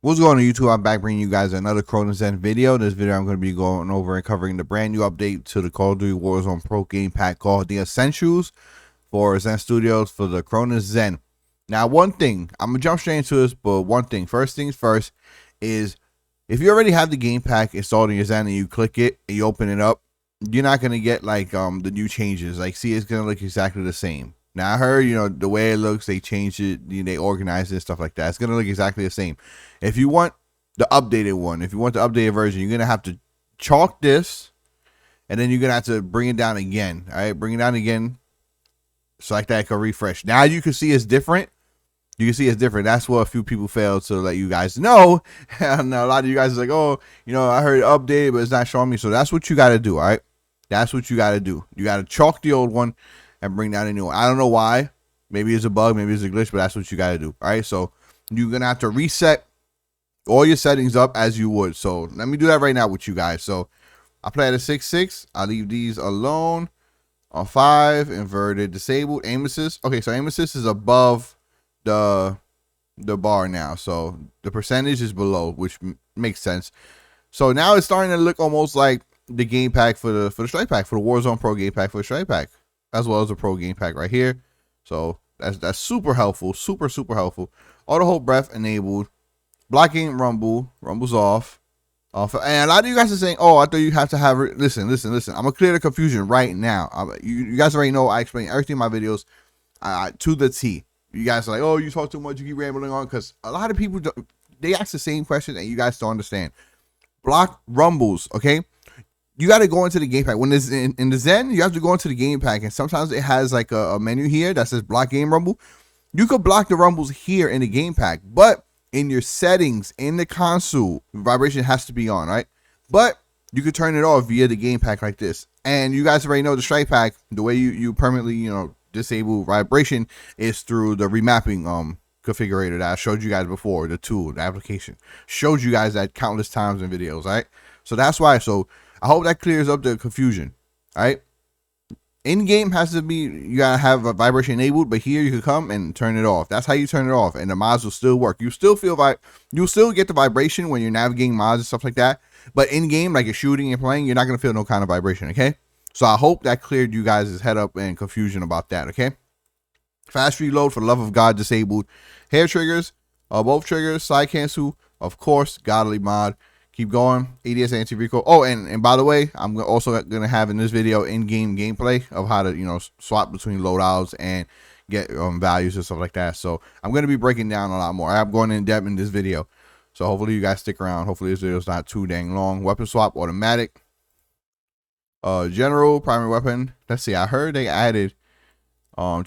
What's going on YouTube? I'm back bringing you guys another Cronus Zen video. This video I'm going to be going over and covering the brand new update to the Call of Duty Warzone Pro game pack called the Essentials for Zen Studios for the Cronus Zen. Now, one thing, I'm going to jump straight into this, but one thing, first things first, is if you already have the game pack installed in your Zen and you click it and you open it up, you're not going to get like the new changes. Like, see, it's going to look exactly the same. Now, I heard, the way it looks, they changed it, they organized it and stuff like that. It's going to look exactly the same. If you want the updated one, if you want the updated version, you're going to have to chalk this, and then you're going to have to bring it down again. All right, bring it down again so like that it can refresh. Now you can see it's different. You can see it's different. That's what a few people failed to let you guys know. And a lot of you guys are like, oh, I heard update, but it's not showing me. So that's what you got to do, all right? That's what you got to do. You got to chalk the old one and bring down a new one. I don't know why. Maybe it's a bug, maybe it's a glitch, but that's what you got to do, all right? So you're going to have to reset all your settings up as you would. So let me do that right now with you guys. So I play at a 6.6. I leave these alone. On 5, inverted, disabled, aim assist. Okay, so aim assist is above the bar now. So the percentage is below, which makes sense. So now it's starting to look almost like the game pack for the strike pack, for the Warzone Pro game pack for the strike pack, as well as the Pro game pack right here. So that's super helpful, super helpful. Auto hold breath enabled. Blocking rumble's off. And a lot of you guys are saying, oh, I thought you have to have it. Listen. I'm going to clear the confusion right now. You guys already know I explain everything in my videos to the T. You guys are like, oh, you talk too much, you keep rambling on. Because a lot of people, they ask the same question and you guys don't understand. Block rumbles, okay? You got to go into the game pack. When it's in the Zen, you have to go into the game pack. And sometimes it has like a menu here that says block game rumble. You could block the rumbles here in the game pack. But in your settings in the console, vibration has to be on, right? But you could turn it off via the game pack like this. And you guys already know the strike pack, the way you permanently disable vibration is through the remapping configurator that I showed you guys before. The tool, the application, showed you guys that countless times in videos, right? So that's why. So I hope that clears up the confusion, all right? In game has to be, you gotta have a vibration enabled, but here you can come and turn it off. That's how you turn it off, and the mods will still work. You still feel you'll still get the vibration when you're navigating mods and stuff like that. But in game, like you're shooting and playing, you're not gonna feel no kind of vibration. Okay, so I hope that cleared you guys' head up and confusion about that. Okay, fast reload for the love of God disabled. Hair triggers, both triggers, side cancel, of course, godly mod. Keep going. ADS anti-recoil. Oh, and by the way, I'm also going to have in this video in-game gameplay of how to, swap between loadouts and get values and stuff like that. So I'm going to be breaking down a lot more. I'm going in depth in this video. So hopefully you guys stick around. Hopefully this video is not too dang long. Weapon swap, automatic. General, primary weapon. Let's see. I heard they added... Okay,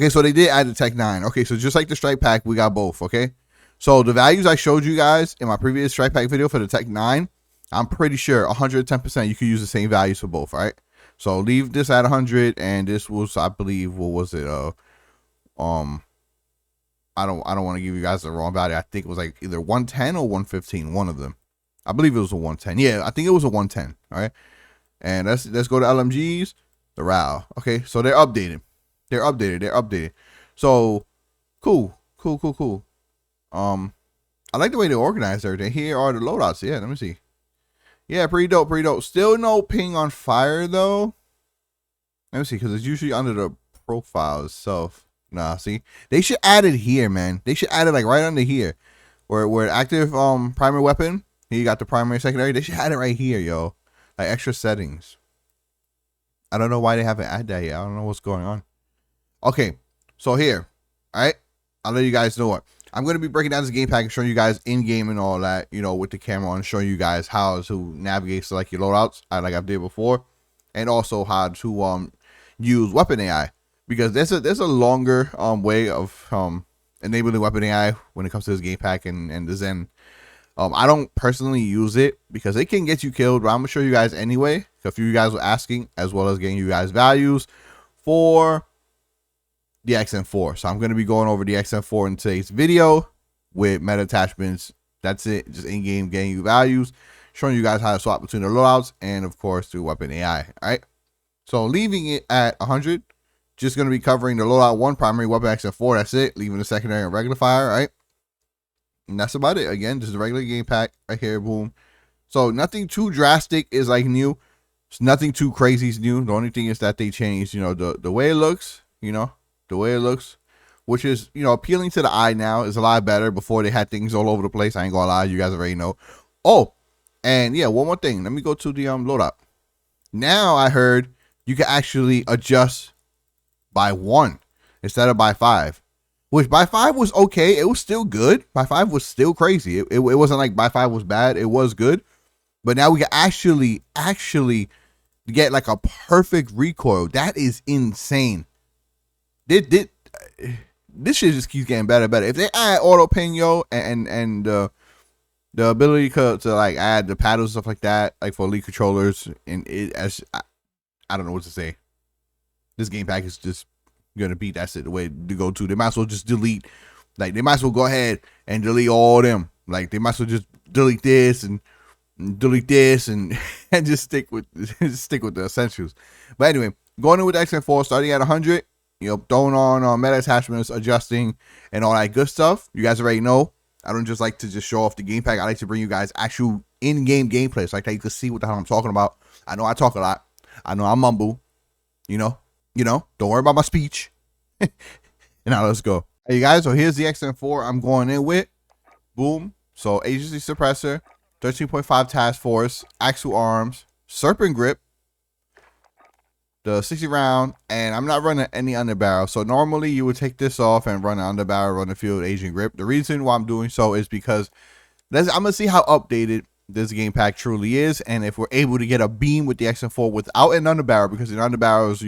so they did add the Tech 9. Okay, so just like the strike pack, we got both, okay? So the values I showed you guys in my previous strike pack video for the Tech 9, I'm pretty sure 110% you could use the same values for both, right? So leave this at 100, and this was, I believe, what was it? I don't want to give you guys the wrong value. I think it was like either 110 or 115, one of them. I believe it was a 110. Yeah, I think it was a 110. All right, and let's go to LMGs, the RAL. Okay, so they're updated. They're updated. So cool. I like the way they organized everything. Here are the loadouts. Yeah, let me see. Yeah, pretty dope. Still no ping on fire though. Let me see, because it's usually under the profile itself. Nah, see, they should add it here, man. They should add it like right under here, where active primary weapon. Here you got the primary, secondary. They should add it right here, yo. Like extra settings. I don't know why they haven't added that yet. I don't know what's going on. Okay, so here, all right. I'll let you guys know what. I'm going to be breaking down this game pack and showing you guys in-game and all that, with the camera on, showing you guys how to navigate, select your loadouts, like I've did before, and also how to use weapon AI, because there's a longer way of enabling weapon AI when it comes to this game pack and the Zen. I don't personally use it because it can get you killed, but I'm going to show you guys anyway. A few of you guys were asking, as well as getting you guys values for the XM4. So I'm going to be going over the XM4 in today's video with meta attachments. That's it. Just in-game getting you values, showing you guys how to swap between the loadouts, and of course through weapon AI. All right. So leaving it at 100, just going to be covering the loadout 1 primary weapon XM4. That's it. Leaving the secondary and regular fire. All right. And that's about it. Again, just a regular game pack right here. Boom. So nothing too drastic is like new. It's nothing too crazy is new. The only thing is that they changed, the way it looks, the way it looks, which is, appealing to the eye now, is a lot better. Before they had things all over the place. I ain't gonna lie, you guys already know. Oh, and yeah, one more thing. Let me go to the loadout. Now I heard you can actually adjust by 1 instead of by 5. Which by 5 was okay. It was still good. By 5 was still crazy. It wasn't like by 5 was bad. It was good. But now we can actually get like a perfect recoil. That is insane. This shit just keeps getting better and better. If they add auto ping, and the ability to like add the paddles and stuff like that, like for Elite controllers, and I don't know what to say. This game pack is just gonna be, that's it, the way to go to. They might as well just delete, like they might as well go ahead and delete all of them. Like they might as well just delete this and and just stick with the essentials. But anyway, going in with the XM4, starting at 100, throwing on meta attachments, adjusting, and all that good stuff. You guys already know. I don't just like to just show off the game pack. I like to bring you guys actual in-game gameplay, so like that you can see what the hell I'm talking about. I know I talk a lot. I know I mumble. Don't worry about my speech. And now let's go. Hey guys, so here's the XM4 I'm going in with. Boom. So agency suppressor, 13.5 task force, axle arms, serpent grip, the 60 round, and I'm not running any underbarrel. So normally you would take this off and run an underbarrel, run the field agent grip. The reason why I'm doing so is because I'm gonna see how updated this game pack truly is, and if we're able to get a beam with the XM4 without an underbarrel, because the underbarrels,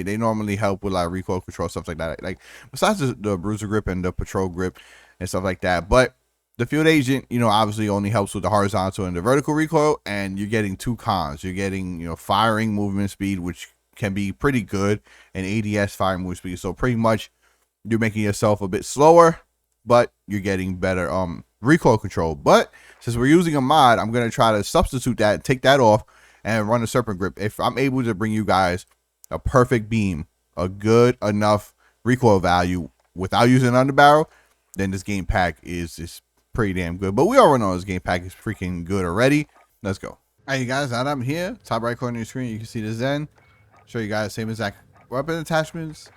they normally help with like recoil control, stuff like that. Like besides the bruiser grip and the patrol grip and stuff like that, but the field agent, obviously only helps with the horizontal and the vertical recoil, and you're getting 2 cons. You're getting, firing movement speed, which can be pretty good, and ADS firing movement speed. So pretty much you're making yourself a bit slower, but you're getting better recoil control. But since we're using a mod, I'm going to try to substitute that, take that off, and run a serpent grip. If I'm able to bring you guys a perfect beam, a good enough recoil value without using an underbarrel, then this game pack is pretty damn good. But we already know this game pack is freaking good already. Let's go. All right, you guys, now that I'm here, top right corner of your screen, you can see the Zen. Show you guys same exact weapon attachments.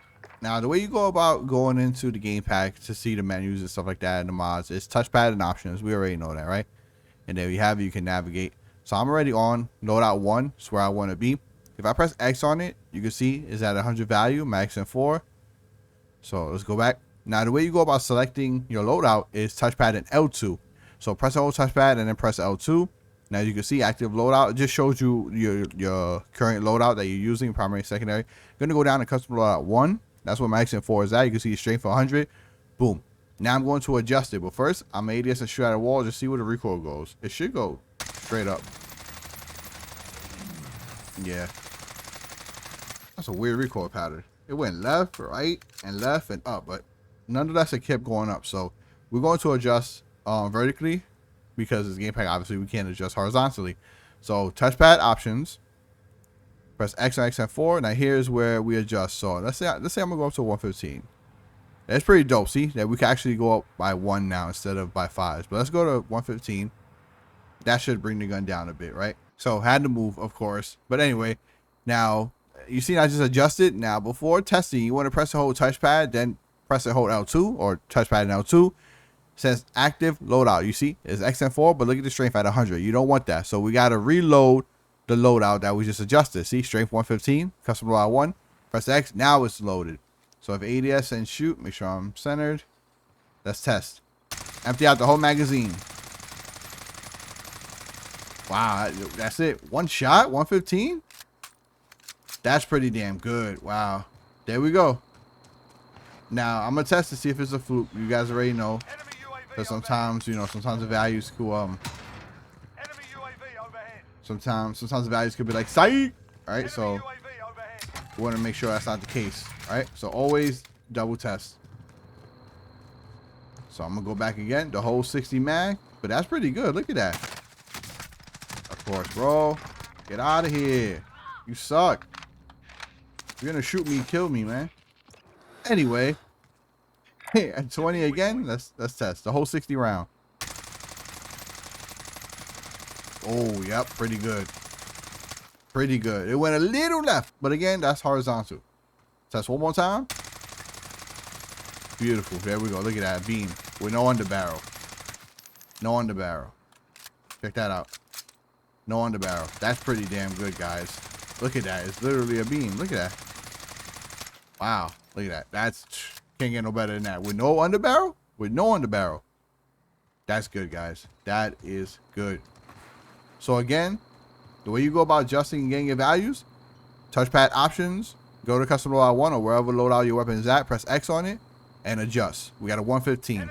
Now, the way you go about going into the game pack to see the menus and stuff like that and the mods is touchpad and options. We already know that, right? And there you have it. You can navigate. So I'm already on Loadout 1. That's where I want to be. If I press X on it, you can see is at 100 value, my XM4. So let's go back. Now, the way you go about selecting your loadout is touchpad and L2. So press the whole touchpad and then press L2. Now you can see active loadout. It just shows you your current loadout that you're using, primary, secondary. You're going to go down to custom loadout 1. That's what my XM4 is at. You can see strength for 100. Boom. Now I'm going to adjust it. But first, I'm going to ADS and shoot at a wall. Just see where the recoil goes. It should go straight up. Yeah. That's a weird recoil pattern. It went left, right, and left and up. But nonetheless, it kept going up. So we're going to adjust vertically. Because this game pack, obviously, we can't adjust horizontally. So touchpad options. Press X on XM4. Now here's where we adjust. So let's say I'm gonna go up to 115. That's pretty dope. See that we can actually go up by 1 now instead of by 5. But let's go to 115. That should bring the gun down a bit, right? So had to move, of course. But anyway, now you see I just adjusted. Now before testing, you want to press the whole touchpad, then press and hold L2 or touchpad and L2. Says active loadout. You see it's XM4, but look at the strength at 100. You don't want that, so we got to reload the loadout that we just adjusted. See, strength 115, custom loadout 1. Press X. Now it's loaded. So if ADS and shoot, make sure I'm centered. Let's test. Empty out the whole magazine. Wow, that's it. One shot, 115. That's pretty damn good. Wow. There we go. Now I'm gonna test to see if it's a fluke. You guys already know. Because sometimes, sometimes the values could sometimes the values could be like psych. Alright, so we want to make sure that's not the case. Alright, so always double test. So I'm gonna go back again, the whole 60 mag, but that's pretty good. Look at that. Of course, bro. Get out of here. You suck. You're gonna shoot me, kill me, man. Anyway. Hey, at 20 again, let's test the whole 60 round. Oh, yep, pretty good. Pretty good. It went a little left, but again, that's horizontal. Test one more time. Beautiful. There we go. Look at that beam with no underbarrel. No underbarrel. Check that out. No underbarrel. That's pretty damn good, guys. Look at that. It's literally a beam. Look at that. Wow. Look at that. That's can't get no better than that. With no underbarrel? With no underbarrel. That's good, guys. That is good. So again, the way you go about adjusting and getting your values, touchpad options, go to custom loadout 1 or wherever loadout your weapon is at, press X on it, and adjust. We got a 115.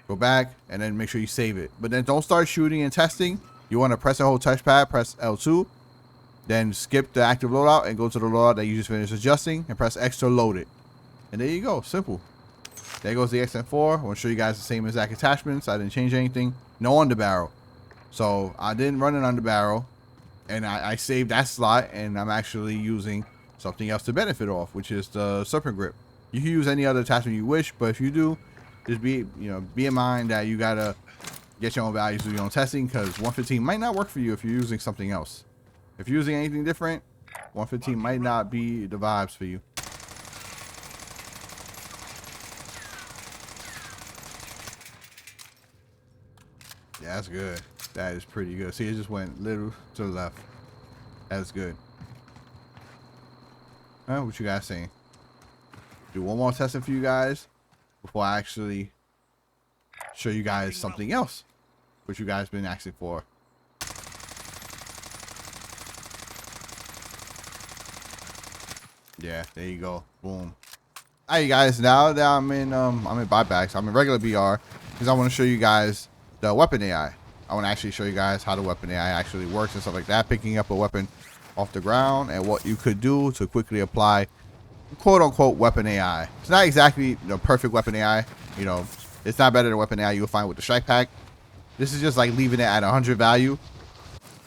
Go back, and then make sure you save it. But then don't start shooting and testing. You want to press and hold touchpad, press L2, then skip the active loadout and go to the loadout that you just finished adjusting, and press X to load it. And there you go. Simple. There goes the XM4. I want to show you guys the same exact attachments. I didn't change anything. No underbarrel. So I didn't run an underbarrel. And I saved that slot, and I'm actually using something else to benefit off, which is the serpent grip. You can use any other attachment you wish, but if you do, just be in mind that you gotta get your own values, do your own testing, because 115 might not work for you if you're using something else. If you're using anything different, 115 might not be the vibes for you. Yeah, that's good. That is pretty good. See, it just went little to the left. That's good. What you guys saying? Do one more testing for you guys before I actually show you guys something else, which you guys been asking for. Yeah, there you go. Boom. Alright, guys. Now that I'm in buybacks, I'm in regular BR because I want to show you guys the weapon AI. I want to actually show you guys how the weapon AI actually works and stuff like that. Picking up a weapon off the ground and what you could do to quickly apply quote-unquote weapon AI. It's not exactly the perfect weapon AI. You know, it's not better than weapon AI you'll find with the strike pack. This is just like leaving it at 100 value,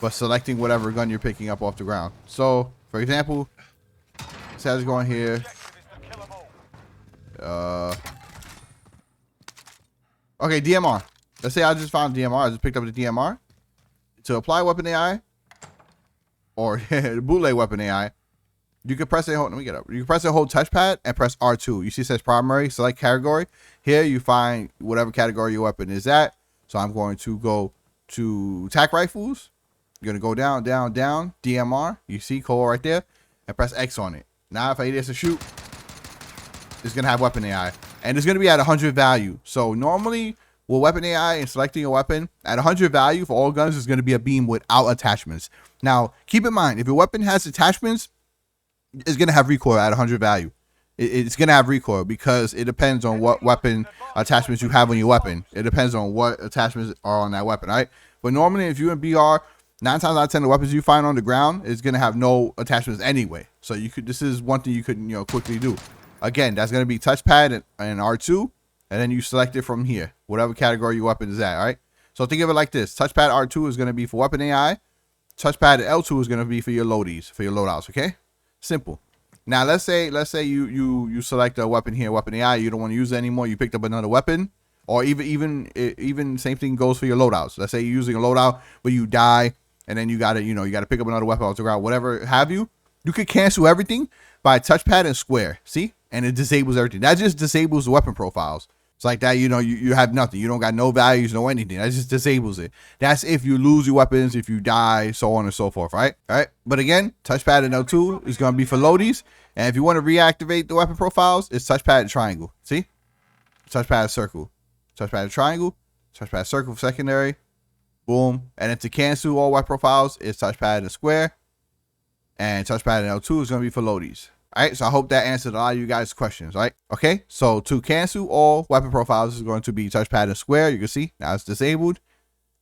but selecting whatever gun you're picking up off the ground. So, for example, say I just go in here. Okay, DMR. Let's say I just found DMR. I just picked up the DMR. To apply weapon AI, or the bootleg weapon AI, you can press it. Hold. Let me get up. You can press and hold touchpad and press R2. You see it says primary. Select category. Here you find whatever category your weapon is at. So I'm going to go to attack rifles. You're gonna go down, down, down. DMR. You see Cole right there, and press X on it. Now if I need to shoot, it's gonna have weapon AI, and it's gonna be at 100 value. So normally, with weapon AI and selecting a weapon at 100 value for all guns is going to be a beam without attachments. Now, keep in mind, if your weapon has attachments, it's going to have recoil at 100 value. It's going to have recoil because it depends on what weapon attachments you have on your weapon. It depends on what attachments are on that weapon, right? But normally, if you're in BR, 9 times out of 10, the weapons you find on the ground is going to have no attachments anyway. So you could. This is one thing you could quickly do. Again, that's going to be touchpad and R2. And then you select it from here, whatever category your weapon is at, all right? So think of it like this. Touchpad R2 is going to be for weapon AI. Touchpad L2 is going to be for your loadies, for your loadouts, okay? Simple. Now, let's say you select a weapon here, weapon AI. You don't want to use it anymore. You picked up another weapon. Or even same thing goes for your loadouts. Let's say you're using a loadout where you die, and then you got to pick up another weapon off the ground, whatever have you. You could cancel everything by touchpad and square, see? And it disables everything. That just disables the weapon profiles. It's like that, you have nothing. You don't got no values, no anything. That just disables it. That's if you lose your weapons, if you die, so on and so forth, right? All right. But again, touchpad and L2 is going to be for loadies. And if you want to reactivate the weapon profiles, it's touchpad and triangle. See? Touchpad and circle. Touchpad and triangle. Touchpad circle for secondary. Boom. And then to cancel all weapon profiles, it's touchpad and square. And touchpad and L2 is going to be for loadies. All right, so I hope that answered a lot of you guys' questions, right? Okay, so to cancel all weapon profiles is going to be touchpad and square. You can see now it's disabled.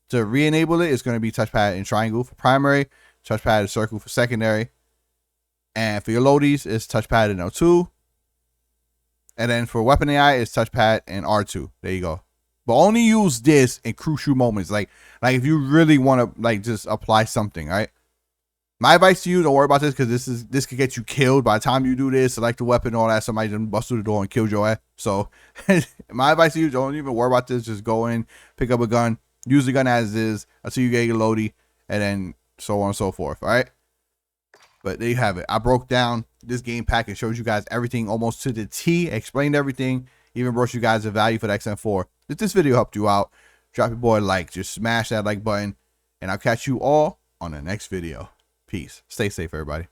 To re-enable it, it's going to be touchpad and triangle for primary, touchpad and circle for secondary. And for your loadies, it's touchpad and L2. And then for weapon AI, it's touchpad and R2. There you go. But only use this in crucial moments, like if you really want to just apply something, right? My advice to you, don't worry about this because this could get you killed by the time you do this, select the weapon, all that. Somebody just bust through the door and kill your ass. So my advice to you, don't even worry about this. Just go in, pick up a gun, use the gun as is until you get your loadie, and then so on and so forth. All right. But there you have it. I broke down this game pack and showed you guys everything almost to the T, explained everything, even brought you guys the value for the XM4. If this video helped you out, drop your boy a like. Just smash that like button, and I'll catch you all on the next video. Peace. Stay safe, everybody.